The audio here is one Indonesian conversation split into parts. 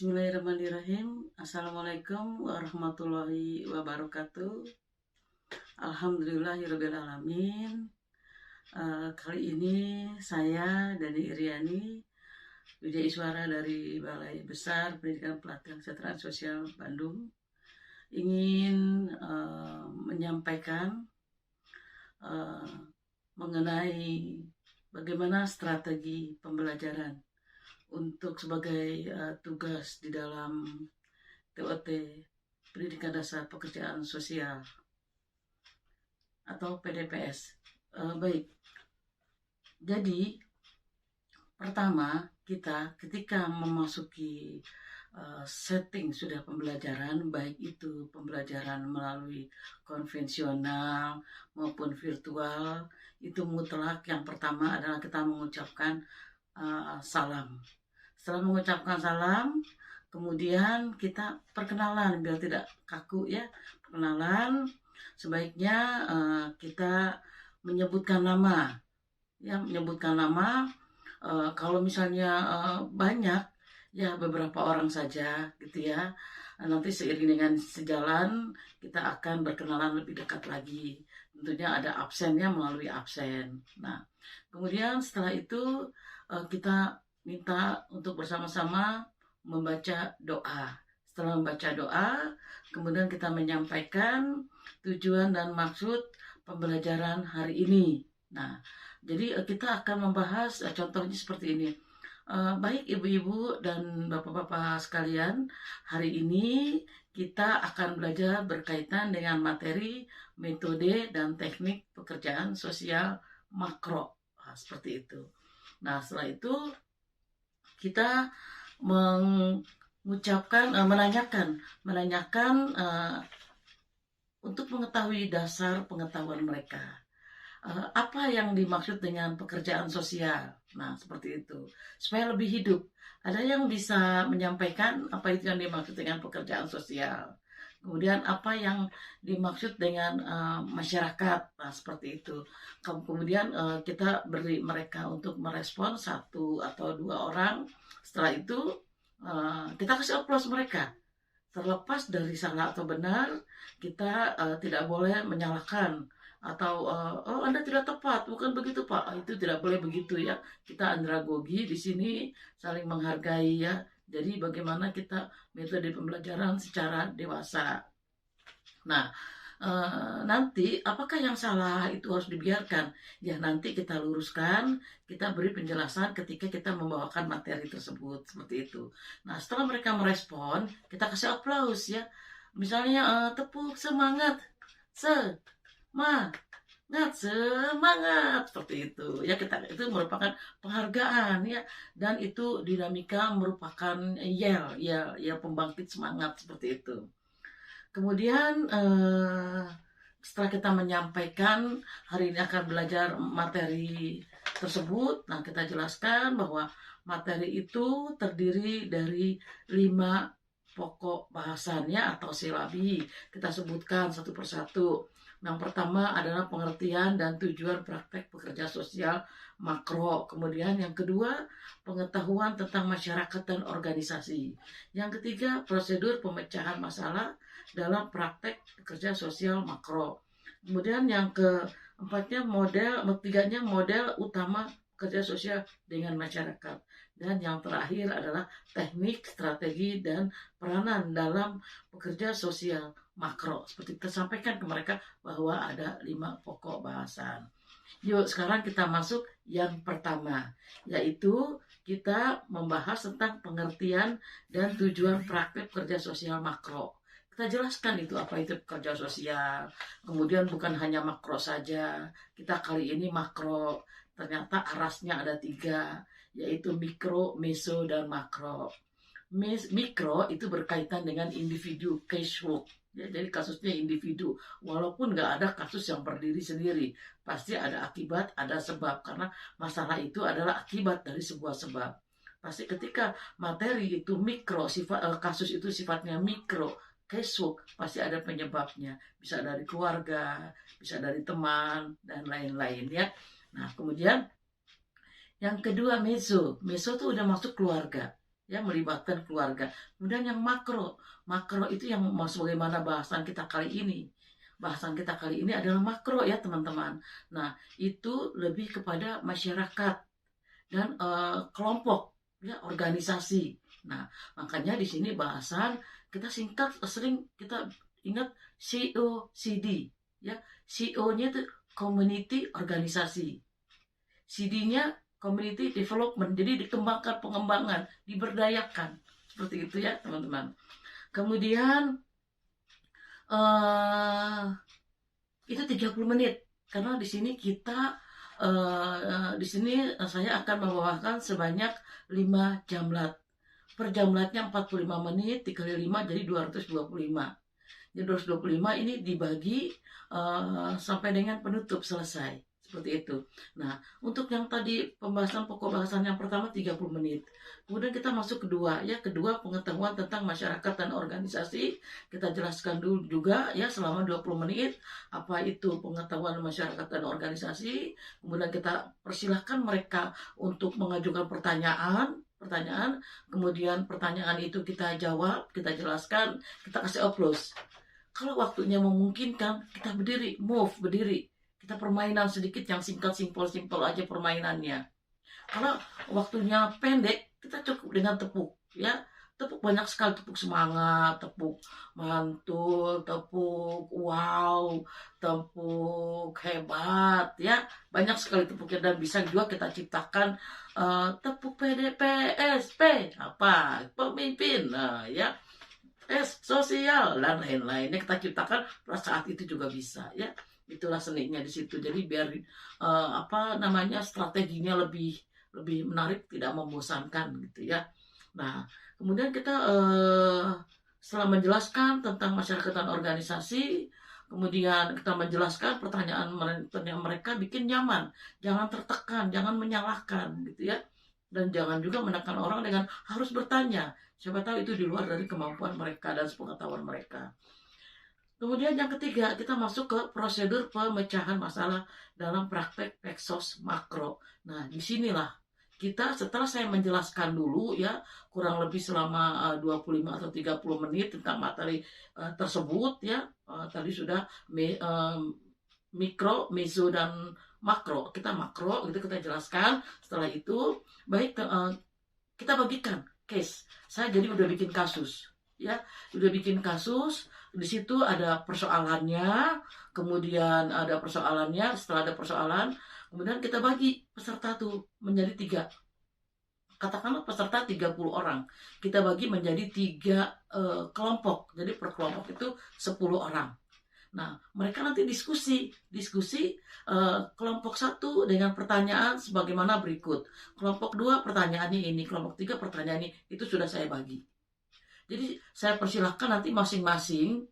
Bismillahirrahmanirrahim. Assalamualaikum warahmatullahi wabarakatuh. Alhamdulillahirrahmanirrahim. Kali ini saya Dani Iriani, Widya Iswara dari Balai Besar Pendidikan Pelatihan Kesejahteraan Sosial Bandung, ingin menyampaikan mengenai bagaimana strategi pembelajaran untuk sebagai tugas di dalam TOT Pendidikan Dasar Pekerjaan Sosial atau PDPS. Baik, jadi pertama kita ketika memasuki setting sudah pembelajaran, baik itu pembelajaran melalui konvensional maupun virtual, itu mutlak yang pertama adalah kita mengucapkan salam. Setelah mengucapkan salam, kemudian kita perkenalan biar tidak kaku ya. Perkenalan sebaiknya kita menyebutkan nama. Ya, menyebutkan nama. Kalau misalnya banyak ya beberapa orang saja gitu ya. Nanti seiring dengan sejalan kita akan berkenalan lebih dekat lagi. Tentunya ada absennya melalui absen. Nah, kemudian setelah itu kita minta untuk bersama-sama membaca doa. Setelah membaca doa, kemudian kita menyampaikan tujuan dan maksud pembelajaran hari ini. Nah, jadi kita akan membahas contohnya seperti ini. Baik ibu-ibu dan bapak-bapak sekalian, hari ini kita akan belajar berkaitan dengan materi, metode, dan teknik pekerjaan sosial makro. Nah, seperti itu. Nah, setelah itu kita menanyakan untuk mengetahui dasar pengetahuan mereka. Apa yang dimaksud dengan pekerjaan sosial? Nah, seperti itu. Supaya lebih hidup. Ada yang bisa menyampaikan apa itu yang dimaksud dengan pekerjaan sosial. Kemudian apa yang dimaksud dengan masyarakat, nah seperti itu. Kemudian kita beri mereka untuk merespon satu atau dua orang. Setelah itu kita kasih aplaus mereka. Terlepas dari salah atau benar, kita tidak boleh menyalahkan atau oh Anda tidak tepat, bukan begitu Pak, itu tidak boleh begitu ya. Kita andragogi di sini saling menghargai ya. Jadi bagaimana kita metode pembelajaran secara dewasa. Nah, nanti apakah yang salah itu harus dibiarkan? Ya nanti kita luruskan, kita beri penjelasan ketika kita membawakan materi tersebut, seperti itu. Nah, setelah mereka merespon, kita kasih aplaus ya. Misalnya tepuk semangat, semangat seperti itu ya, kita itu merupakan penghargaan ya, dan itu dinamika merupakan yel pembangkit semangat seperti itu. Kemudian setelah kita menyampaikan hari ini akan belajar materi tersebut, nah kita jelaskan bahwa materi itu terdiri dari 5 pokok bahasannya atau silabi. Kita sebutkan satu persatu. Yang pertama adalah pengertian dan tujuan praktek pekerja sosial makro. Kemudian yang kedua, pengetahuan tentang masyarakat dan organisasi. Yang ketiga, prosedur pemecahan masalah dalam praktek pekerja sosial makro. Kemudian yang keempatnya tiganya model utama pekerja sosial dengan masyarakat. Dan yang terakhir adalah teknik, strategi, dan peranan dalam pekerja sosial makro. Seperti kita sampaikan ke mereka bahwa ada 5 pokok bahasan. Yuk sekarang kita masuk yang pertama, yaitu kita membahas tentang pengertian dan tujuan praktek pekerja sosial makro. Kita jelaskan itu apa itu pekerja sosial. Kemudian bukan hanya makro saja, kita kali ini makro. Ternyata arasnya ada 3, yaitu mikro, meso, dan makro. Mikro itu berkaitan dengan individu, casework. Ya, jadi kasusnya individu, walaupun nggak ada kasus yang berdiri sendiri, pasti ada akibat, ada sebab, karena masalah itu adalah akibat dari sebuah sebab. Pasti ketika materi itu mikro, kasus itu sifatnya mikro, casework, pasti ada penyebabnya, bisa dari keluarga, bisa dari teman, dan lain-lain ya. Nah kemudian yang kedua meso itu udah masuk keluarga. ya melibatkan keluarga. Kemudian yang makro, makro itu yang mau sebagaimana bahasan kita kali ini. Bahasan kita kali ini adalah makro ya teman-teman. Nah itu lebih kepada masyarakat dan kelompok, ya organisasi. Nah makanya di sini bahasan kita singkat sering kita ingat COCD, ya CO-nya itu community organisasi, CD-nya community development, jadi dikembangkan, pengembangan, diberdayakan. Seperti itu ya teman-teman. Kemudian itu 30 menit. Karena di sini kita di sini saya akan membawakan sebanyak 5 jamlat. Per jamlatnya 45 menit dikali 5 jadi 225. Jadi 225 ini dibagi sampai dengan penutup selesai. Seperti itu. Nah, untuk yang tadi pembahasan pokok bahasan yang pertama 30 menit. Kemudian kita masuk kedua, ya, kedua pengetahuan tentang masyarakat dan organisasi. Kita jelaskan dulu juga ya selama 20 menit apa itu pengetahuan masyarakat dan organisasi. Kemudian kita persilahkan mereka untuk mengajukan pertanyaan, kemudian pertanyaan itu kita jawab, kita jelaskan, kita kasih applause. Kalau waktunya memungkinkan, kita berdiri. Kita permainan sedikit yang singkat, simpel aja permainannya. Kalau waktunya pendek, kita cukup dengan tepuk, ya. Tepuk banyak sekali, tepuk semangat, tepuk mantul, tepuk wow, tepuk hebat, ya. Banyak sekali tepuknya dan bisa juga kita ciptakan tepuk PDPSP, apa, pemimpin, nah, ya. Sosial dan lain-lainnya kita ciptakan pada saat itu juga bisa, ya. Itulah seninya di situ. Jadi biar strateginya lebih menarik, tidak membosankan gitu ya. Nah kemudian kita setelah menjelaskan tentang masyarakat dan organisasi, kemudian kita menjelaskan pertanyaan mereka bikin nyaman, jangan tertekan, jangan menyalahkan gitu ya, dan jangan juga menekan orang dengan harus bertanya. Siapa tahu itu di luar dari kemampuan mereka dan sepengetahuan mereka. Kemudian yang ketiga, kita masuk ke prosedur pemecahan masalah dalam praktek Peksos makro. Nah, disinilah kita setelah saya menjelaskan dulu ya, kurang lebih selama 25 atau 30 menit tentang materi tersebut ya. Tadi sudah mikro, meso, dan makro. Kita makro, itu kita jelaskan. Setelah itu, baik kita bagikan case. Saya jadi udah bikin kasus. Ya, udah bikin kasus. Di situ ada persoalannya, kemudian ada persoalannya, setelah ada persoalan, kemudian kita bagi peserta tuh menjadi 3. Katakanlah peserta 30 orang. Kita bagi menjadi 3 kelompok. Jadi per kelompok itu 10 orang. Nah, mereka nanti diskusi kelompok 1 dengan pertanyaan sebagaimana berikut. Kelompok 2 pertanyaannya ini, kelompok 3 pertanyaan ini. Itu sudah saya bagi. Jadi saya persilahkan nanti masing-masing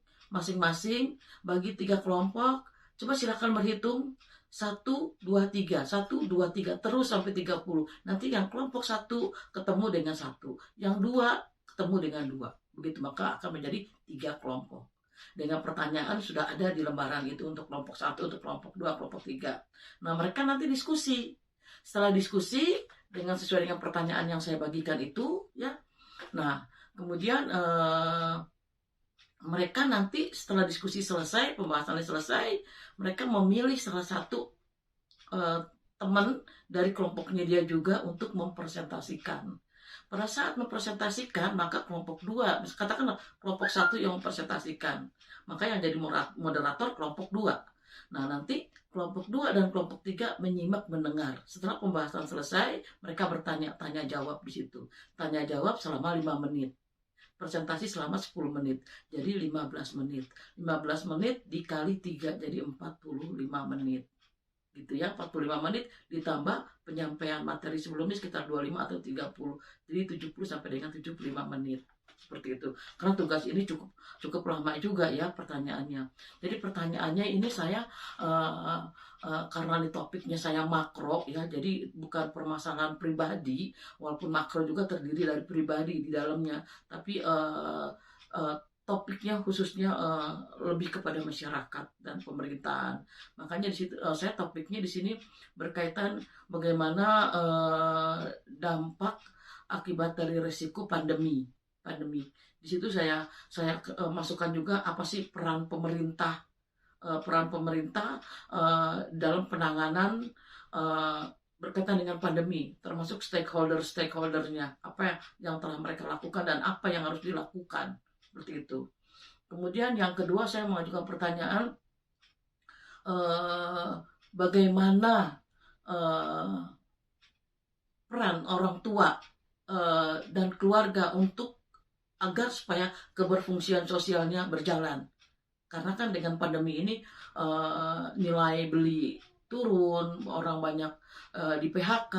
bagi 3 kelompok. Coba silakan berhitung 1, 2, 3, 1, 2, 3 terus sampai 30. Nanti yang kelompok 1 ketemu dengan 1, yang 2 ketemu dengan 2. Begitu maka akan menjadi 3 kelompok. Dengan pertanyaan sudah ada di lembaran itu untuk kelompok 1, untuk kelompok 2, kelompok 3. Nah, mereka nanti diskusi. Setelah diskusi dengan sesuai dengan pertanyaan yang saya bagikan itu, ya. Nah, kemudian mereka nanti setelah diskusi selesai, pembahasannya selesai, mereka memilih salah satu teman dari kelompoknya dia juga untuk mempresentasikan. Pada saat mempresentasikan, maka kelompok 2, katakanlah kelompok 1 yang mempresentasikan, maka yang jadi moderator kelompok 2. Nah, nanti kelompok 2 dan kelompok 3 menyimak, mendengar. Setelah pembahasan selesai, mereka bertanya, tanya jawab di situ. Tanya jawab selama 5 menit. Presentasi selama 10 menit. Jadi 15 menit. 15 menit dikali 3 jadi 45 menit. Gitu ya, 45 menit ditambah penyampaian materi sebelumnya sekitar 25 atau 30. Jadi 70 sampai dengan 75 menit. Seperti itu. Karena tugas ini cukup lama juga ya pertanyaannya. Jadi pertanyaannya ini saya karena di topiknya saya makro ya, jadi bukan permasalahan pribadi, walaupun makro juga terdiri dari pribadi di dalamnya, tapi topiknya khususnya lebih kepada masyarakat dan pemerintahan. Makanya di situ saya topiknya di sini berkaitan bagaimana dampak akibat dari resiko pandemi. Di situ saya masukkan juga apa sih peran pemerintah dalam penanganan berkaitan dengan pandemi, termasuk stakeholdernya, apa yang telah mereka lakukan dan apa yang harus dilakukan, seperti itu. Kemudian yang kedua, saya mengajukan pertanyaan, bagaimana peran orang tua dan keluarga untuk agar supaya keberfungsian sosialnya berjalan. Karena kan dengan pandemi ini nilai beli turun, orang banyak di PHK,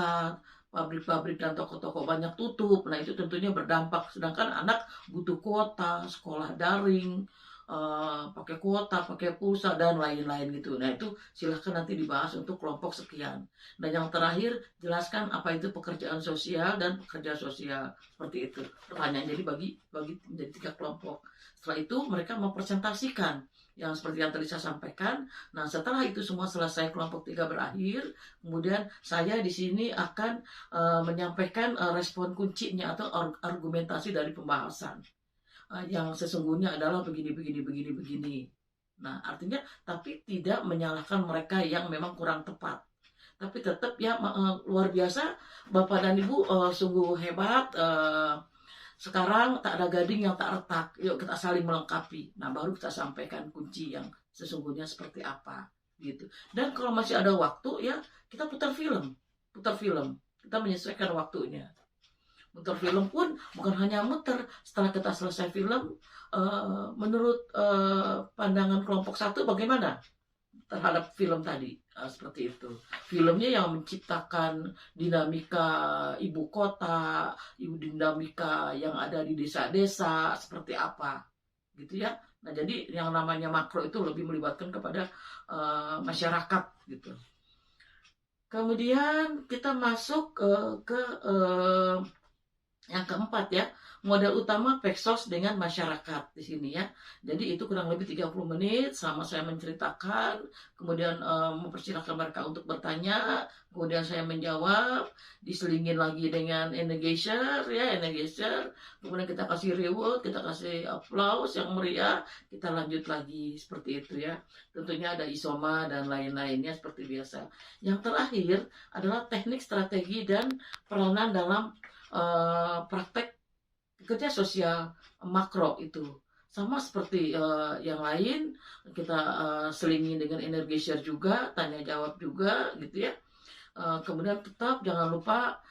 pabrik-pabrik dan toko-toko banyak tutup. Nah, itu tentunya berdampak. Sedangkan anak butuh kuota, sekolah daring, pakai kuota, pakai pulsa, dan lain-lain gitu. Nah, itu silahkan nanti dibahas untuk kelompok sekian. Dan yang terakhir, jelaskan apa itu pekerjaan sosial dan pekerja sosial. Seperti itu. Pertanyaan jadi bagi menjadi 3 kelompok. Setelah itu mereka mempresentasikan yang seperti yang tadi saya sampaikan. Nah, setelah itu semua selesai, kelompok 3 berakhir, kemudian saya di sini akan menyampaikan respon kuncinya atau argumentasi dari pembahasan yang sesungguhnya adalah begini. Nah, artinya tapi tidak menyalahkan mereka yang memang kurang tepat. Tapi tetap ya luar biasa, Bapak dan Ibu sungguh hebat. Sekarang tak ada gading yang tak retak. Yuk kita saling melengkapi. Nah, baru kita sampaikan kunci yang sesungguhnya seperti apa gitu. Dan kalau masih ada waktu ya kita putar film. Kita menyesuaikan waktunya. Muter film pun bukan hanya muter. Setelah kita selesai film, menurut pandangan kelompok 1 bagaimana terhadap film tadi? Seperti itu. Filmnya yang menciptakan dinamika ibu kota, dinamika yang ada di desa-desa, seperti apa, gitu ya. Nah, jadi yang namanya makro itu lebih melibatkan kepada masyarakat, gitu. Kemudian kita masuk ke yang keempat ya, model utama Peksos dengan masyarakat di sini ya. Jadi itu kurang lebih 30 menit sama saya menceritakan, kemudian mempersilahkan mereka untuk bertanya, kemudian saya menjawab, diselingin lagi dengan energizer, kemudian kita kasih reward, kita kasih applause yang meriah, kita lanjut lagi seperti itu ya. Tentunya ada isoma dan lain-lainnya seperti biasa. Yang terakhir adalah teknik, strategi, dan peranan dalam praktek kerja sosial makro itu. Sama seperti yang lain, kita selingin dengan energi share juga, tanya jawab juga gitu ya. Kemudian tetap jangan lupa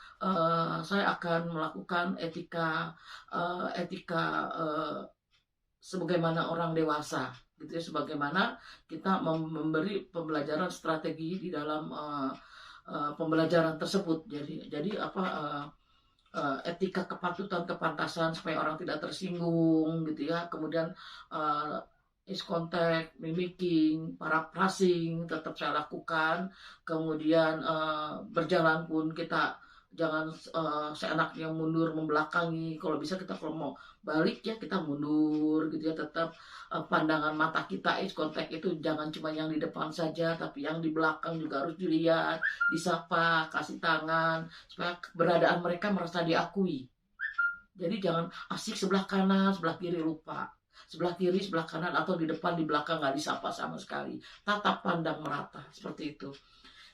saya akan melakukan etika sebagaimana orang dewasa gitu ya, sebagaimana kita memberi pembelajaran strategi di dalam pembelajaran tersebut. Jadi etika kepatutan, kepantasan supaya orang tidak tersinggung gitu ya. Kemudian is contact, mimicking, paraphrasing tetap saya lakukan. Kemudian berjalan pun kita jangan seenaknya mundur membelakangi. Kalau bisa kita kalau mau balik ya kita mundur gitu ya. Tetap pandangan mata kita, is contact itu jangan cuma yang di depan saja, tapi yang di belakang juga harus dilihat, disapa, kasih tangan supaya keberadaan mereka merasa diakui. Jadi jangan asik sebelah kanan, sebelah kiri lupa, sebelah kiri, sebelah kanan, atau di depan, di belakang nggak disapa sama sekali. Tatap pandang merata seperti itu.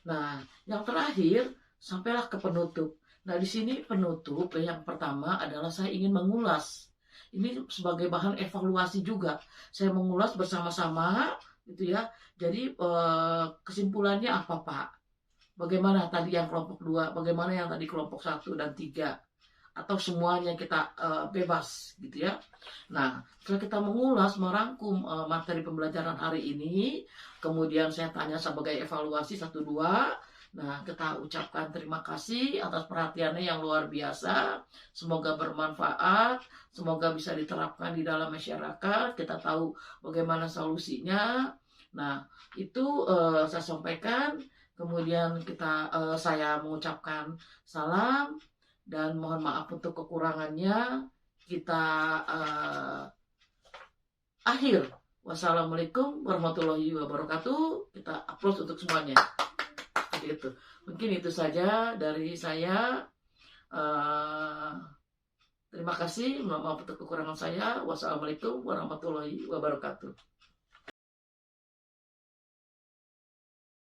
Nah, yang terakhir sampailah ke penutup. Nah, di sini penutup yang pertama adalah saya ingin mengulas. Ini sebagai bahan evaluasi juga. Saya mengulas bersama-sama gitu ya. Jadi kesimpulannya apa, Pak? Bagaimana tadi yang kelompok 2, bagaimana yang tadi kelompok 1 dan 3? Atau semuanya kita bebas gitu ya. Nah, setelah kita mengulas, merangkum materi pembelajaran hari ini, kemudian saya tanya sebagai evaluasi 1-2. Nah, kita ucapkan terima kasih atas perhatiannya yang luar biasa. Semoga bermanfaat, semoga bisa diterapkan di dalam masyarakat. Kita tahu bagaimana solusinya. Nah, itu saya sampaikan. Kemudian saya mengucapkan salam dan mohon maaf untuk kekurangannya. Kita akhir. Wassalamualaikum warahmatullahi wabarakatuh. Kita upload untuk semuanya. Itu. Mungkin itu saja dari saya. Eh, terima kasih, maaf untuk kekurangan saya. Wassalamualaikum warahmatullahi wabarakatuh.